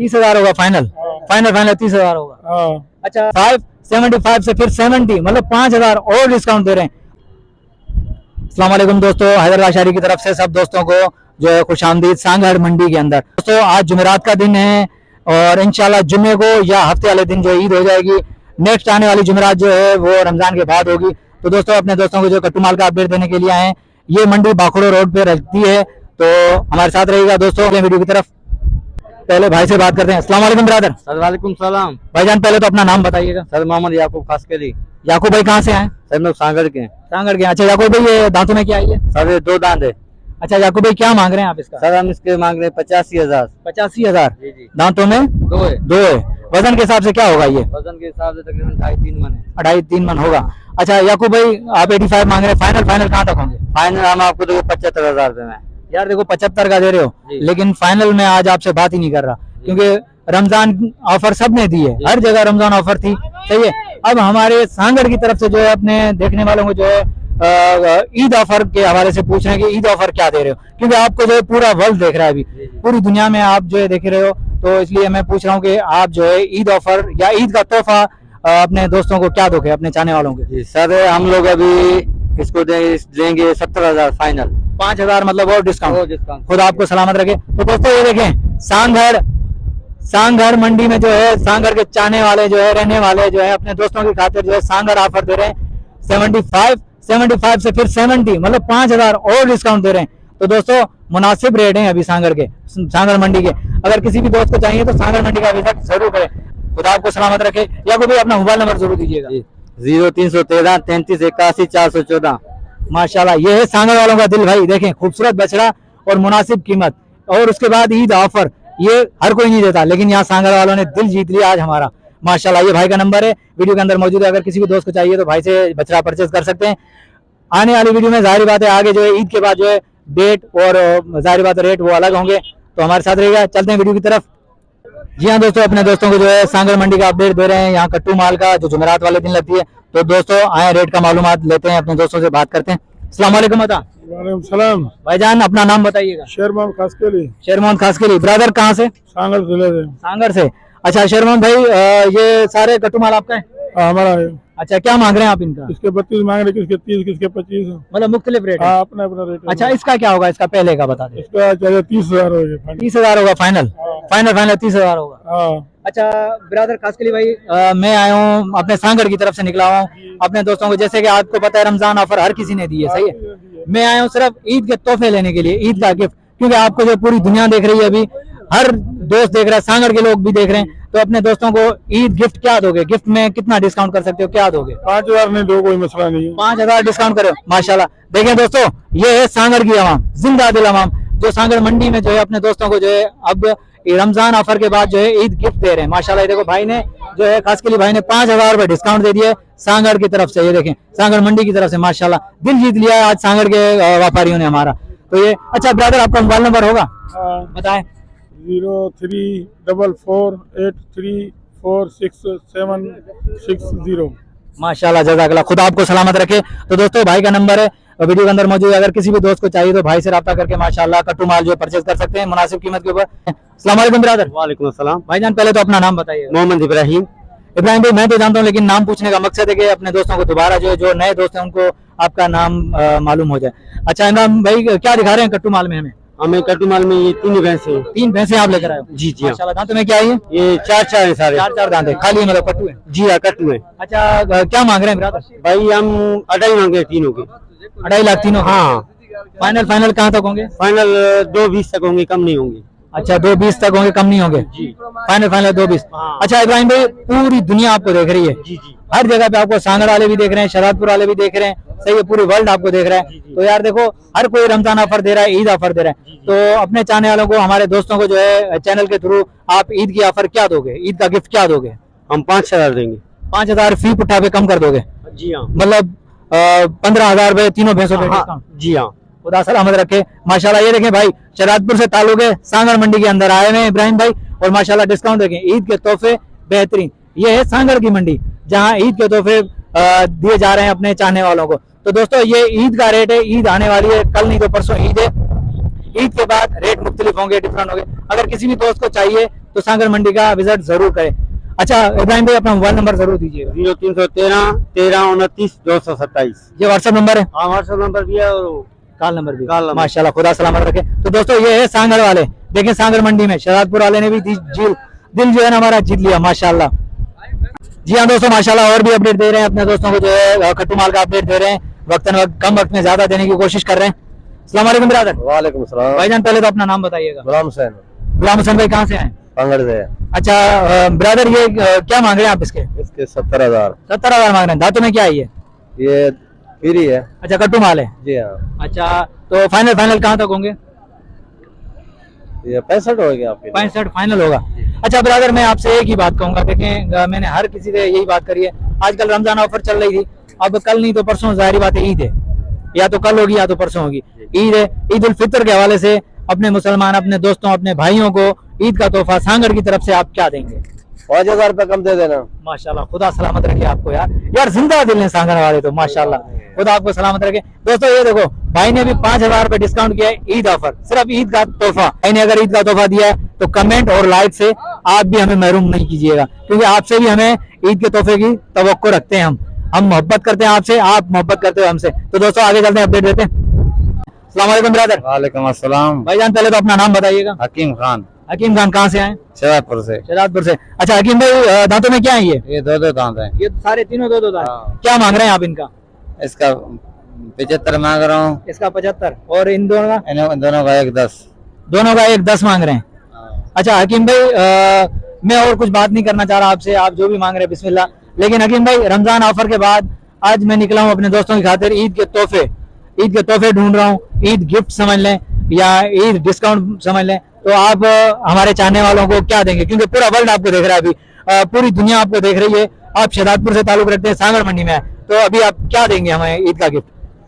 30,000 होगा final. Final final 30,000 होगा। अच्छा 575 से फिर 70, मतलब 5,000 और डिस्काउंट दे रहे हैं। अस्सलाम वालेकुम दोस्तों, हैदराबाद शहरी की तरफ से सब दोस्तों को जो है खुशामदीद सांगड़ मंडी के अंदर। दोस्तों आज जुमेरात का दिन है और इंशाल्लाह जुम्मे को या हफ्ते वाले दिन जो ईद हो जाएगी, नेक्स्ट आने वाली जुमेरात जो है वो रमजान के बाद होगी। तो दोस्तों अपने दोस्तों को जो कट्टू माल का अपडेट देने के लिए आए हैं। ये मंडी बाखुड़ो रोड पे रखती है, तो हमारे साथ रहिएगा दोस्तों वीडियो की तरफ। पहले भाई से बात करते हैं। अस्सलाम वालेकुम ब्रदर। सर वालेकुम सलाम। भाईजान पहले तो अपना नाम बताइएगा। सर मोहम्मद याकूब खासकली। याकूब भाई कहाँ से आए? सर मैं सांगड़ के। सांगड़ के। अच्छा याकूब भाई ये दांतों में क्या आई है? सर ये 2 दांत है। अच्छा याकूब भाई क्या मांग रहे हैं आप इसका? सर हम इसके मांग रहे हैं 85,000। 85,000। जी जी। दांतों में 2 है। 2 है। वजन के हिसाब से क्या होगा ये? वजन के हिसाब से तकरीबन 2.5-3 मन है। 2.5-3 मन होगा। अच्छा याकूब भाई आप 85 मांग रहे हैं, फाइनल फाइनल कहाँ तक होंगे? फाइनल हम आपको देखो 75,000 रुपए में। यार देखो 75 का दे रहे हो, लेकिन फाइनल में आज आपसे बात ही नहीं कर रहा, क्योंकि रमजान ऑफर सबने दी है, हर जगह रमजान ऑफर थी, सही है। अब हमारे सांगड़ की तरफ से जो है अपने देखने वालों को जो है ईद ऑफर के हवाले से पूछ रहे हैं कि ईद ऑफर क्या दे रहे हो, क्योंकि आपको जो है पूरा वर्ल्ड देख रहा है, अभी पूरी दुनिया में आप जो है देख रहे हो, तो इसलिए मैं पूछ रहा हूँ कि आप जो है ईद ऑफर या ईद का तोहफा अपने दोस्तों को क्या दोगे, अपने चाहने वालों के? सर हम लोग अभी इसको देंगे 70,000 फाइनल। 5,000 मतलब और डिस्काउंट। खुद आपको सलामत रखे। तो दोस्तों ये देखें सांगड़ मंडी में जो है सांगड़ के चाहने वाले जो है रहने वाले जो है अपने दोस्तों की खातिर जो है सांगड़ ऑफर दे रहे हैं 75 से फिर 70, मतलब 5,000 और डिस्काउंट दे रहे हैं। तो दोस्तों मुनासिब रेट हैं अभी सांगड़ मंडी के। अगर किसी भी दोस्त को चाहिए तो सांगड़ मंडी का विजिट जरूर करें। खुदा आपको सलामत रखे। या कोई अपना मोबाइल नंबर जरूर दीजिएगा। 0313 33 81 414। माशाल्लाह ये है सांगड़ वालों का दिल भाई। देखें खूबसूरत बछड़ा और मुनासिब कीमत, और उसके बाद ईद ऑफर, ये हर कोई नहीं देता, लेकिन यहाँ सांगड़ वालों ने दिल जीत लिया आज हमारा, माशाल्लाह। ये भाई का नंबर है वीडियो के अंदर मौजूद है, अगर किसी भी दोस्त को चाहिए तो भाई से बछड़ा परचेज कर सकते हैं। आने वाली वीडियो में जाहिर बात है आगे जो है ईद के बाद जो है डेट और जाहिर बात है रेट वो अलग होंगे, तो हमारे साथ रहेगा। चलते हैं वीडियो की तरफ। जी हाँ दोस्तों, अपने दोस्तों को जो है सांगड़ मंडी का अपडेट दे रहे हैं, यहाँ कट्टू माल का जो जुमेरात वाले दिन लगती है। तो दोस्तों आए रेट का मालूमात लेते हैं, अपने दोस्तों से बात करते हैं। अस्सलाम वालेकुम। वालेकुम सलाम। भाईजान अपना नाम बताइएगा। शेर मोहम्मद खासकली। शेर मोहम्मद खासकली। ब्रदर कहाँ से? सांगड़ जिले से। सांगड़ से। अच्छा शेर मोहम्मद भाई ये सारे कट्टू माल आपका है? हमारा है। अच्छा क्या मांग रहे हैं आप इनका? किसके 32 मांग रहे, किसके 30, किसके 25, मतलब मुख्तलिफ रेट है? अपना अपना रेट। अच्छा इसका क्या होगा? इसका पहले का बता दें। इसका चाहिए 30,000 हो गया। 30,000 होगा फाइनल। फाइनल 30,000 होगा। अच्छा ब्रदर खासकली भाई मैं आया हूँ अपने सांगड़ की तरफ से निकला हूँ अपने दोस्तों को, जैसे कि आपको पता है रमजान ऑफर हर किसी ने दी है, सही है। मैं आया हूँ सिर्फ ईद के तोहफे लेने के लिए, ईद का गिफ्ट, क्योंकि आपको जो पूरी दुनिया देख रही है, अभी हर दोस्त देख रहा है, सांगड़ के लोग भी देख रहे हैं, तो अपने दोस्तों को ईद गिफ्ट क्या दोगे? गिफ्ट में कितना डिस्काउंट कर सकते हो, क्या दोगे? 5,000 नहीं दो, कोई मसला नहीं है। 5,000 डिस्काउंट करो, माशाल्लाह। देखें दोस्तों ये है सांगड़ की आवाम, जिंदा दिल आवाम, जो सांगड़ मंडी में जो है अपने दोस्तों को जो है अब रमजान ऑफर के बाद जो है ईद गिफ्ट दे रहे हैं, माशाल्लाह। देखो भाई ने जो है खासकली भाई ने 5,000 रुपए डिस्काउंट दे दिए सांगड़ की तरफ से। ये देखें सांगड़ मंडी की तरफ से, माशाल्लाह दिल जीत लिया है आज सांगड़ के व्यापारियों ने हमारा। तो ये अच्छा ब्रदर आपका मोबाइल नंबर होगा बताएं? 0344834660। माशाल्लाह जज़ाकल्लाह, खुदा आपको सलामत रखे। तो दोस्तों भाई का नंबर है वीडियो के अंदर मौजूद है, अगर किसी भी दोस्त को चाहिए तो भाई से रब्ता करके माशाल्लाह कट्टू माल जो परचेज कर सकते हैं मुनासिब कीमत के ऊपर। अस्सलाम वालेकुम ब्रदर। वालेकुम अस्सलाम। भाईजान पहले तो अपना नाम बताइए। मोहम्मद इब्राहिम। इब्राहिम भाई मैं तो जानता हूँ, लेकिन नाम पूछने का मकसद है कि अपने दोस्तों को दोबारा जो नए दोस्त हैं उनको आपका नाम मालूम हो जाए। अच्छा इमरान भाई क्या दिखा रहे हैं कट्टू माल में हमें? कट्टू माल में ये 3 भैंसे हैं। 3 भैंसे आप लेकर आए हो? जी जी। माशाल्लाह। दांतों में क्या है ये 4 है सारे। 4 दांत है, खाली मतलब कट्टू है? जी हाँ कट्टू है। अच्छा क्या मांग रहे हैं ब्रदर? भाई हम 2.5 मांगे तीनों के। 2.5 लाख तीनों? हाँ। फाइनल कहाँ तक होंगे? फाइनल 2.20 तक होंगे, कम नहीं होंगे। अच्छा 2.20 तक होंगे, कम नहीं होंगे जी। फाइनल 2.20। अच्छा इब्राहिम भाई पूरी दुनिया आपको देख रही है, जी जी। हर जगह पे आपको सांगड़ वाले भी देख रहे हैं, शराबपुर वाले भी देख रहे हैं, सही है, पूरी वर्ल्ड आपको देख रहा है। तो यार देखो हर कोई रमजान ऑफर दे रहा है, ईद ऑफर दे रहा है, तो अपने चाहने वालों को, हमारे दोस्तों को जो है चैनल के थ्रू आप ईद की ऑफर क्या दोगे, ईद का गिफ्ट क्या दोगे? हम 5,000 देंगे। 5,000 फी पुट्ठा पे कम कर दोगे? जी हाँ। मतलब 15,000 रुपए तीनों भैंसों पे डिस्काउंट? जी हाँ। खुदा सलामत रखे। माशाल्लाह ये देखें भाई शराबपुर से ताल्लुक है, सांगड़ मंडी के अंदर आए हुए हैं इब्राहिम भाई, और माशाल्लाह डिस्काउंट देखें, ईद के तोहफे बेहतरीन। ये है सांगड़ की मंडी जहाँ ईद के तोहफे दिए जा रहे हैं अपने चाहने वालों को। तो दोस्तों ये ईद का रेट है, ईद आने वाली है, कल नहीं तो परसों ईद है, ईद के बाद रेट मुख्तलिफ होंगे, डिफरेंट होंगे। अगर किसी भी दोस्त को चाहिए तो सांगर मंडी का विजिट जरूर करें। अच्छा इब्राहिम भाई अपना मोबाइल नंबर जरूर दीजिएगा। 0313 13 29 227। ये व्हाट्सएप नंबर है, हाँ व्हाट्सएप नंबर भी है और कॉल नंबर भी। Call number. माशाल्लाह, खुदा सलामत रखे। तो दोस्तों ये है सांगर वाले, देखें सांगर मंडी में शहजादपुर वाले ने भी दिल जो है ना हमारा जीत लिया माशाल्लाह। जी हाँ दोस्तों माशाल्लाह, और भी अपडेट दे रहे हैं अपने दोस्तों को, जो है खट्टू माल का अपडेट दे रहे हैं, वक्तन वक्त कम वक्त में ज्यादा देने की कोशिश कर रहे हैं। अस्सलाम वालेकुम ब्रदर। वालेकुम सलाम। भाईजान पहले तो अपना नाम बताइएगा। गुलाम हुसैन गुलाम हुसैन भाई कहाँ से आए? पंगड़ से। अच्छा ब्रदर ये क्या मांग रहे हैं आप इसके? इसके 70,000। 70,000 मांग रहे हैं। दांतों में क्या है ये फ्री है। अच्छा कट्टू माल है। जी हाँ। अच्छा तो फाइनल कहाँ तक होंगे? ये 65 हो गया आपके। 65 फाइनल होगा। अच्छा ब्रदर मैं आपसे एक ही बात कहूंगा, देखें मैंने हर किसी से यही बात करी है, आजकल रमजान ऑफर चल रही थी, अब कल नहीं तो परसों जाहिर बात है ईद है, या तो कल होगी या तो परसों होगी ईद है। ईद उल फितर के हवाले से अपने मुसलमान अपने दोस्तों अपने भाइयों को ईद का तोहफा सांगर की तरफ से आप क्या देंगे? 5,000 रुपए कम दे देना। माशाल्लाह, खुदा सलामत रखे आपको यार जिंदा दिल है सांगर वाले तो माशाल्लाह, खुदा आपको सलामत रखे। दोस्तों ये देखो भाई ने भी 5,000 रुपए डिस्काउंट किया है, ईद ऑफर, सिर्फ ईद का तोहफा। भाई ने अगर ईद का तोहफा दिया है तो कमेंट और लाइक से आप भी हमें महरूम नहीं कीजिएगा, क्योंकि आपसे भी हमें ईद के तोहफे की तवक्को रखते हैं। हम मोहब्बत करते हैं आपसे, आप मोहब्बत करते हो हमसे। तो दोस्तों आगे चलते हैं, अपडेट देते हैं। अस्सलाम वालेकुम ब्रदर। वालेकुम अस्सलाम। भाईजान पहले तो अपना नाम बताइएगा। हकीम खान हकीम खान कहाँ से आए? शहजादपुर से। शहजादपुर से। अच्छा हकीम भाई दांतों में क्या है ये दो दांत हैं। ये सारे तीनों दो दांत। हाँ। क्या मांग रहे हैं आप इनका? इसका 75 मांग रहा हूँ। इसका 75 और इन दोनों का? इन दोनों का 110। दोनों का 10 मांग रहे हैं। अच्छा हकीम भाई मैं और कुछ बात नहीं करना चाह रहा आपसे, आप जो भी मांग रहे हैं बिस्मिल्लाह। लेकिन हकीम भाई रमजान ऑफर के बाद आज मैं निकला हूँ अपने दोस्तों की खातिर ईद के तोहफे ढूंढ रहा हूँ। ईद गिफ्ट समझ लें या ईद डिस्काउंट समझ लें, तो आप हमारे चाहने वालों को क्या देंगे? क्योंकि पूरा वर्ल्ड आपको देख रहा है, अभी पूरी दुनिया आपको देख रही है। आप शहजादपुर से ताल्लुक रखते हैं, सांगर मंडी में है, तो अभी आप क्या देंगे हमें ईद का गिफ्ट?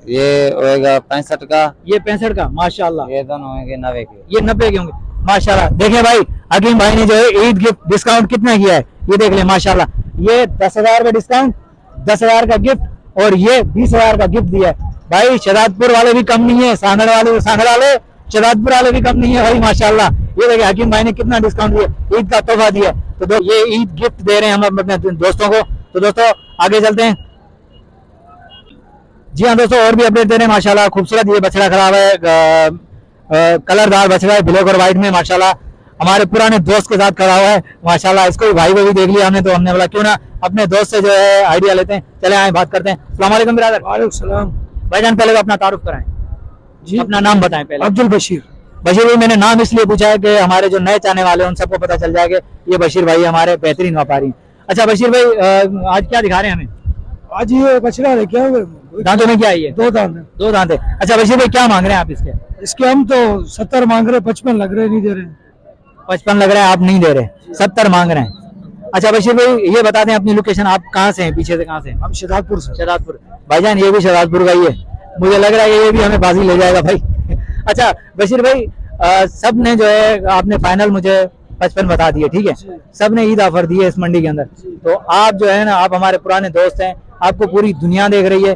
ये होएगा 65 का। ये 65 का माशाल्लाह। ये दोनों होंगे 90 के। ये 90 के होंगे माशाल्लाह। देखें भाई हकीम भाई ने जो है ईद गिफ्ट डिस्काउंट कितना किया है ये देख ले माशाल्लाह। ये 10,000 का डिस्काउंट, 10,000 का गिफ्ट और ये 20,000 का गिफ्ट दिया है भाई। शहजादपुर वाले भी कम नहीं है, सांगड़ वाले शहजादपुर वाले भी कम नहीं है भाई माशाल्लाह। ये देखिए हकीम भाई ने कितना डिस्काउंट दिया, ईद का तोहफा दिया। तो ये ईद गिफ्ट दे रहे हैं हम अपने दोस्तों को। तो दोस्तों आगे चलते हैं। जी हाँ दोस्तों और भी अपडेट दे रहे हैं माशाल्लाह। खूबसूरत ये बछड़ा खराब है, कलरदार बछड़ा है, ब्लैक और व्हाइट में माशाल्लाह। हमारे पुराने दोस्त के साथ खड़ा हुआ है माशाल्लाह। इसको भी भाई को भी देख लिया हमने, तो हमने बोला क्यों ना अपने दोस्त से जो है आइडिया लेते हैं, चले आए बात करते हैं। अस्सलाम वालेकुम ब्रदर। वालेकुम सलाम। भाईजान पहले तो अपना तारुफ कराएं जी अपना नाम बताएं पहले। अब्दुल बशीर। बशीर भाई मैंने नाम इसलिए पूछा है कि हमारे जो नए चाहने वाले हैं उन सबको पता चल जाए कि ये बशीर भाई हमारे बेहतरीन व्यापारी हैं। अच्छा बशीर भाई आज क्या दिखा रहे हैं हमें? आज ये बछड़ा है क्या? दांतों में क्या है ये? 2 दांत है। 2 दांत है। अच्छा बशीर भाई क्या मांग रहे हैं आप इसके? इसके हम तो 70 मांग रहे, 55 लग रहे, नहीं दे रहे। 55 लग रहा है, आप नहीं दे रहे, 70 मांग रहे हैं। अच्छा बशीर भाई ये बता दें अपनी लोकेशन, आप कहाँ से हैं? पीछे से कहाँ से हैं? हम शहजादपुर से। शहजादपुर। भाईजान ये भी शहजादपुर का ही है, मुझे लग रहा है ये भी हमें बाजी ले जाएगा भाई। अच्छा बशीर भाई सब ने जो है आपने फाइनल मुझे 55 बता दिए, ठीक है? सब ने ईद ऑफर दी है इस मंडी के अंदर। तो आप जो है ना आप हमारे पुराने दोस्त हैं, आपको पूरी दुनिया देख रही है।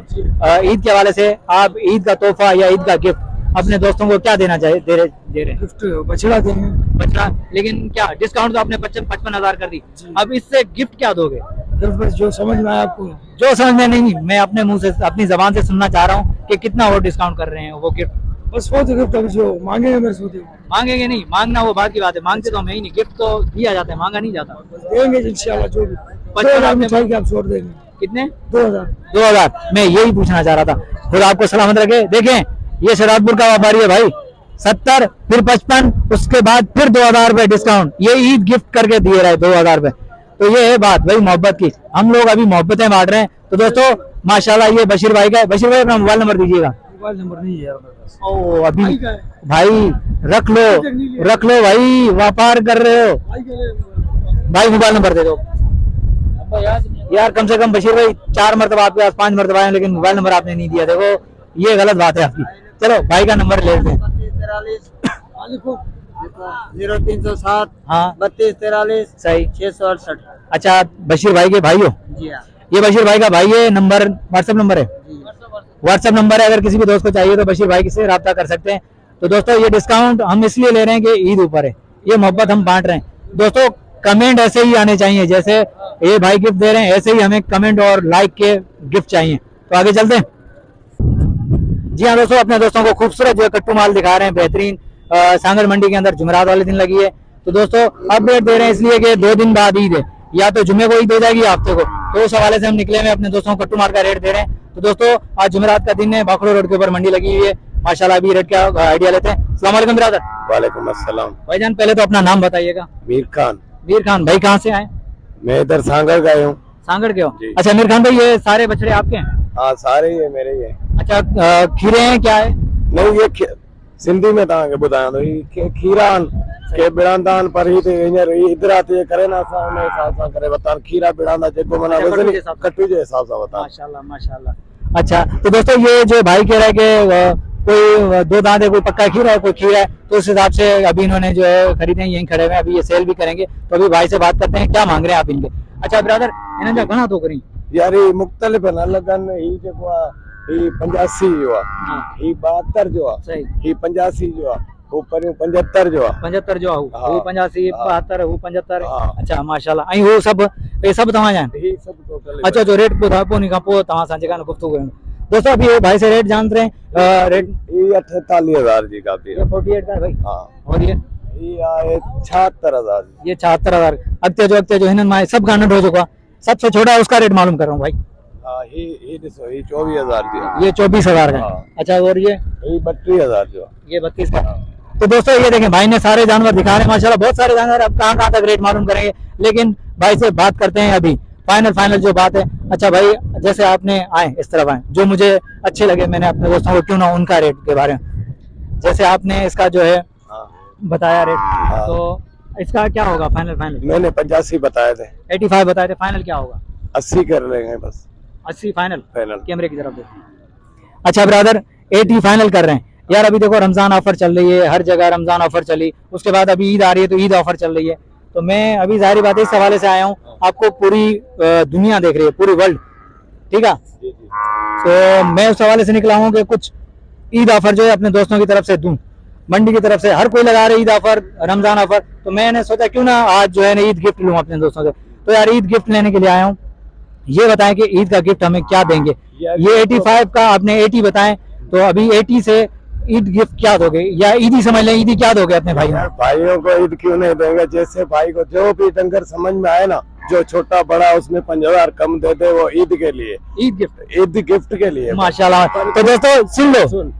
ईद के हवाले से आप ईद का तोहफा या ईद का गिफ्ट अपने दोस्तों को क्या देना चाहिए? दे रहे हैं गिफ्ट बछड़ा देंगे। बछड़ा, लेकिन क्या डिस्काउंट तो आपने 55,000 कर दी, अब इससे गिफ्ट क्या दोगे? बस जो समझ में आया आपको। जो समझ में नहीं, मैं अपने मुंह से अपनी जबान से सुनना चाह रहा हूँ कि कितना वो डिस्काउंट कर रहे हैं वो गिफ्ट। बस वो तो गिफ्ट अभी जो मांगेंगे मेरे से मांगेंगे नहीं, मांगना वो बात की बात है, मांगते तो हम ही नहीं, गिफ्ट तो दिया जाता है, मांगा नहीं जाता। देंगे इंशाल्लाह। जो भी 55 में चाहिए आप छोड़ देंगे। कितने? 2000। मैं यही पूछना चाह रहा था। फिर आपको सलामत रखे। देखें ये शहजादपुर का व्यापारी है भाई, 70 फिर 55 उसके बाद फिर 2,000 रुपए डिस्काउंट, ये ईद गिफ्ट करके दिए रहे 2,000 रुपए। तो ये है बात भाई मोहब्बत की, हम लोग अभी मोहब्बतें बांट रहे हैं। तो दोस्तों माशाल्लाह ये बशीर भाई का है। बशीर भाई अपना मोबाइल नंबर दीजिएगा। मोबाइल नंबर नहीं है मेरे पास। ओ अभी भाई रख लो भाई, व्यापार कर रहे हो भाई, मोबाइल नंबर दे दो यार। कम से कम बशीर भाई 4 मरतबा आपके पास 5 मरतबा आए, लेकिन मोबाइल नंबर आपने नहीं दिया, देखो ये गलत बात है आपकी। चलो भाई का नंबर ले लेते हैं। 0307 हाँ 32 43 सही 668। अच्छा बशीर भाई के भाई हो? जी हाँ। ये बशीर भाई का भाई है, नंबर व्हाट्सएप नंबर है? व्हाट्सएप नंबर है, अगर किसी भी दोस्त को चाहिए तो बशीर भाई से रब्ता कर सकते हैं। तो दोस्तों ये डिस्काउंट हम इसलिए ले रहे हैं कि ईद ऊपर है, ये मोहब्बत हम बांट रहे हैं। दोस्तों कमेंट ऐसे ही आने चाहिए, जैसे ये भाई गिफ्ट दे रहे हैं ऐसे ही हमें कमेंट और लाइक के गिफ्ट चाहिए। तो आगे चलते हैं। जी हाँ दोस्तों, अपने दोस्तों को खूबसूरत जो है कट्टू माल दिखा रहे हैं, बेहतरीन सांगड़ मंडी के अंदर जुमेरात वाले दिन लगी है। तो दोस्तों अपडेट दे रहे हैं इसलिए कि 2 दिन बाद ईद है, या तो जुमे को ईद हो जाएगी हफ्ते को, तो उस हवाले से हम निकले हुए अपने दोस्तों को कट्टू माल का रेट दे रहे हैं। तो दोस्तों आज जुमेरात का दिन है, भाखड़ो रोड के ऊपर मंडी लगी हुई है माशाल्लाह। अभी रेट का आइडिया लेते हैं। अस्सलाम वालेकुम ब्रदर। वालेकुम अस्सलाम। भाईजान पहले तो अपना नाम बताइएगा। मीर खान। मीर खान भाई, कहाँ से आए? मैं इधर सांगड़ गए हूँ। सांगड़ के हो? जी। अच्छा मीर खान भाई, ये सारे बछड़े आपके हैं? हाँ सारे ये मेरे ही है। अच्छा खीरे हैं क्या है? नहीं ये सिंधी में तव्हांखे ॿुधायां थो, ही खीरान के बिड़ांदान पर ही हींअर इधर आते करे ना, असां उन हिसाब सां करे वतान खीरा बिड़ांदा जेको माना अच्छा, वज़न कट्टू जे हिसाब सां। कट्टू जे हिसाब सां वतान। माशाल्लाह माशाल्लाह। अच्छा तो दोस्तों ये जो भाई कह रहा है कि कोई 2 दांत है, कोई पक्का खीरा है, कोई खीरा है, तो उस हिसाब से अभी इन्होंने जो है खरीदे हैं, यहीं खड़े हुए हैं, अभी ये सेल भी करेंगे। तो अभी भाई से बात करते हैं क्या मांग रहे हैं आप इनके। अच्छा ब्रदर इन्हें जो घना तो करी यार ही मुख़्तलिफ़ न लगन, ही जेको आहे ही 85 जो आहे, हाँ ही 72 जो आहे, सही, ही 85 जो आहे, वो परियों 75 जो आहे। 75 जो हूँ हाँ। वो 85 हाँ। 72 हूँ 75। हाँ। अच्छा माशाल्लाह। ऐं वो सब ये सब तव्हां जा आहिनि? ही सब टोटल अच्छा जो रेट ॿुधायो पोइ उन खां पोइ तव्हां सां जेका गुफ्तगू कयूं। दोस्तों अभी ये भाई से रेट जान रहे हैं। रेट ही 48,000 जी काफी ये है। 48 का है भाई, हाँ और ये आहे 76,000 जी। ये 76,000। अॻिते जो हिननि मां सभु खां नंढो जेको आहे सबसे छोटा है उसका रेट मालूम कर रहा हूँ भाई। हाँ ही ॾिसो ही 24,000 जी आहे। ये 24,000 का है। हाँ। अच्छा और ये ही 32,000 जो आहे। ये 32 का। तो दोस्तों ये देखें भाई ने सारे जानवर दिखा रहे हैं माशाल्लाह, बहुत सारे जानवर। अब कहाँ तक रेट मालूम करेंगे, लेकिन भाई से बात करते हैं अभी फाइनल जो बात है। अच्छा भाई जैसे आपने आए इस तरफ आए, जो मुझे अच्छे लगे मैंने अपने दोस्तों को क्यों ना उनका रेट के बारे में, जैसे आपने इसका जो है हाँ। बताया रेट, हाँ। तो इसका क्या होगा फाइनल? मैंने 85 बताए थे, 85 बताए थे, फाइनल क्या होगा? 80 कर लेंगे बस 80 फाइनल। फाइनल। कैमरे की तरफ देखिए। अच्छा ब्रदर 80 फाइनल कर रहे हैं यार। अभी देखो रमजान ऑफर चल रही है, हर जगह रमजान ऑफर चली, उसके बाद अभी ईद आ रही है तो ईद ऑफर चल रही है। तो मैं अभी जाहिर बात है इस हवाले से आया हूँ, आपको पूरी दुनिया देख रही है, पूरी वर्ल्ड, ठीक है। जी जी। तो मैं उस हवाले से निकला हूँ कि कुछ ईद ऑफर जो है अपने दोस्तों की तरफ से दूं, मंडी की तरफ से हर कोई लगा रहे ईद ऑफर, रमजान ऑफर। तो मैंने सोचा क्यों ना आज जो है ना ईद गिफ्ट लूं अपने दोस्तों से। तो यार ईद गिफ्ट लेने के लिए आया हूँ, ये बताएं कि ईद का गिफ्ट हमें क्या देंगे। ये 85 का आपने 80 बताएं, तो अभी 80 से ईद गिफ्ट क्या दोगे, या ईदी समझ लें, ईदी क्या दोगे अपने भाई यार भाइयों को ईद क्यों नहीं देंगे, जैसे भाई को जो भी डंगर समझ में आए ना, जो छोटा बड़ा उसमें 5,000 कम दे दे, वो ईद के लिए, ईद गिफ्ट, ईद गिफ्ट के लिए। माशाल्लाह। तो दोस्तों सुन लो, सुन,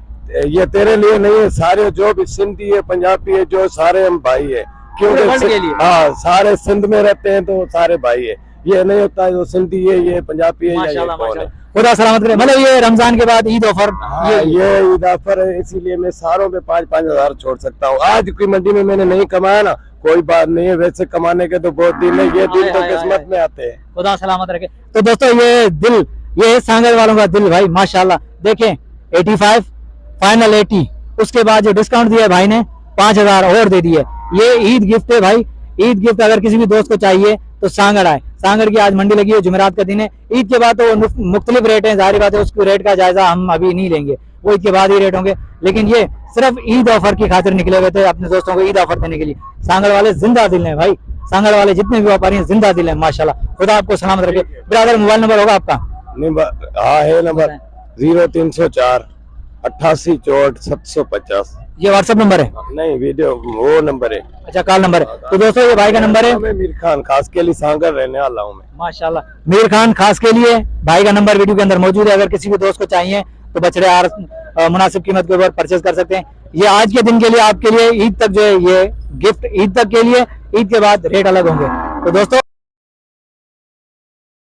ये तेरे लिए नहीं है, सारे जो भी सिंधी है पंजाबी है जो सारे हम भाई है, पूरे वर्ल्ड के लिए। क्योंकि हाँ सारे सिंध में रहते हैं तो सारे भाई है। ये नहीं होता है जो सिंधी है ये पंजाबी है या ये माशाल्लाह कौन है। माशाल्लाह, खुदा सलामत करे। मतलब ये रमजान के बाद ईद ऑफर, हाँ, ये ईद ऑफर है, इसीलिए मैं सारों पे 5-5 हजार छोड़ सकता हूँ। आज की मंडी में मैंने नहीं कमाया ना, कोई बात नहीं है, वैसे कमाने के तो बहुत दिन है, ये दिन तो किस्मत में आते हैं। खुदा सलामत रखे। तो दोस्तों ये दिल, ये है सांगड़ वालों का दिल भाई माशाल्लाह। देखें 85 फाइनल 80, उसके बाद जो डिस्काउंट दिया भाई ने 5,000 और दे दिए। ये ईद गिफ्ट है भाई, ईद गिफ्ट अगर किसी भी दोस्त को चाहिए तो सांगड़ आए। सांगड़ की आज मंडी लगी है, जुमेरात का दिन है। ईद के बाद तो मुख्तलिफ रेट हैं, जाहिर बात है उसको रेट का जायजा हम अभी नहीं लेंगे, वो ईद के बाद ही रेट होंगे। लेकिन ये सिर्फ ईद ऑफर की खातिर निकले हुए थे अपने दोस्तों को ईद ऑफर देने के लिए। सांगड़ वाले जिंदा दिल हैं भाई, सांगड़ वाले जितने भी व्यापारी हैं जिंदा दिल हैं माशाल्लाह। खुदा आपको सलामत रखे। ब्रदर मोबाइल नंबर होगा आपका? हाँ है नंबर 0304 88 64 750। ये व्हाट्सएप नंबर है? नहीं वीडियो वो नंबर है। अच्छा कॉल नंबर है। तो दोस्तों ये भाई का नंबर है। मैं मीर खान खास के लिए सांगड़ रहने वाला हूँ मैं। माशाल्लाह, मीर खान खास के लिए भाई का नंबर वीडियो के अंदर मौजूद है। अगर किसी भी दोस्त को चाहिए तो बछड़े मुनासिब कीमत के ऊपर परचेज कर सकते हैं। ये आज के दिन के लिए आपके लिए ईद तक जो है ये गिफ्ट, ईद तक के लिए, ईद के बाद रेट अलग होंगे। तो दोस्तों